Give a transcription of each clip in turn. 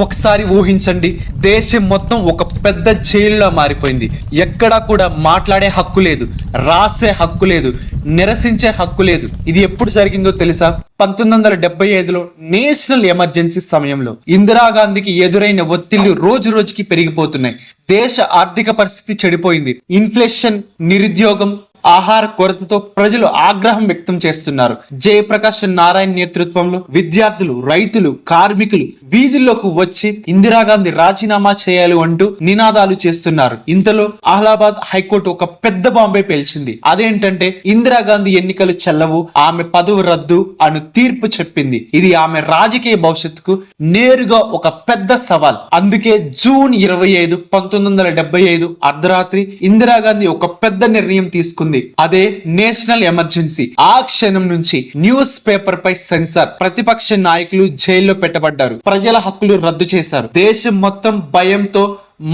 ఒకసారి ఊహించండి, దేశం మొత్తం ఒక పెద్ద జైలులా మారిపోయింది. ఎక్కడా కూడా మాట్లాడే హక్కు లేదు, రాసే హక్కు లేదు, నిరసించే హక్కు లేదు. ఇది ఎప్పుడు జరిగిందో తెలుసా? 1975లో నేషనల్ ఎమర్జెన్సీ సమయంలో ఇందిరాగాంధీకి ఎదురైన ఒత్తిళ్లు రోజు రోజుకి పెరిగిపోతున్నాయి. దేశ ఆర్థిక పరిస్థితి చెడిపోయింది. ఇన్ఫ్లేషన్, నిరుద్యోగం, ఆహార కొరతతో ప్రజలు ఆగ్రహం వ్యక్తం చేస్తున్నారు. జయప్రకాష్ నారాయణ నేతృత్వంలో విద్యార్థులు, రైతులు, కార్మికులు వీధుల్లోకి వచ్చి ఇందిరాగాంధీ రాజీనామా చేయాలి అంటూ నినాదాలు చేస్తున్నారు. ఇంతలో అలహాబాద్ హైకోర్టు ఒక పెద్ద బాంబే పేల్చింది. అదేంటంటే ఇందిరాగాంధీ ఎన్నికలు చెల్లవు, ఆమె పదవి రద్దు అను తీర్పు చెప్పింది. ఇది ఆమె రాజకీయ భవిష్యత్తుకు నేరుగా ఒక పెద్ద సవాల్. అందుకే జూన్ 25, 1975 అర్ధరాత్రి ఇందిరాగాంధీ ఒక పెద్ద నిర్ణయం తీసుకుంది. అదే నేషనల్ ఎమర్జెన్సీ. ఆ క్షణం నుంచి న్యూస్ పేపర్ పై సెన్సార్, ప్రతిపక్ష నాయకులు జైల్లో పెట్టబడ్డారు, ప్రజల హక్కులు రద్దు చేశారు. దేశం మొత్తం భయంతో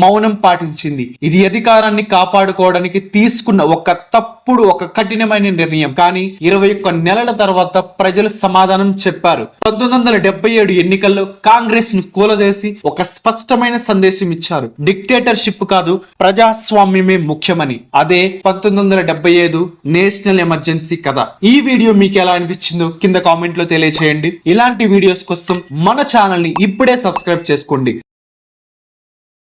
మౌనం పాటించింది. ఇది అధికారాన్ని కాపాడుకోవడానికి తీసుకున్న ఒక కఠినమైన నిర్ణయం. కానీ 21 నెలల తర్వాత ప్రజలు సమాధానం చెప్పారు. 1977 ఎన్నికల్లో కాంగ్రెస్ ను కూలదేసి ఒక స్పష్టమైన సందేశం ఇచ్చారు. డిక్టేటర్షిప్ కాదు, ప్రజాస్వామ్యమే ముఖ్యమని. అదే 1975 నేషనల్ ఎమర్జెన్సీ కథ. ఈ వీడియో మీకు ఎలా అనిపించిందో కింద కామెంట్ లో తెలియచేయండి. ఇలాంటి వీడియోస్ కోసం మన ఛానల్ ని ఇప్పుడే సబ్స్క్రైబ్ చేసుకోండి.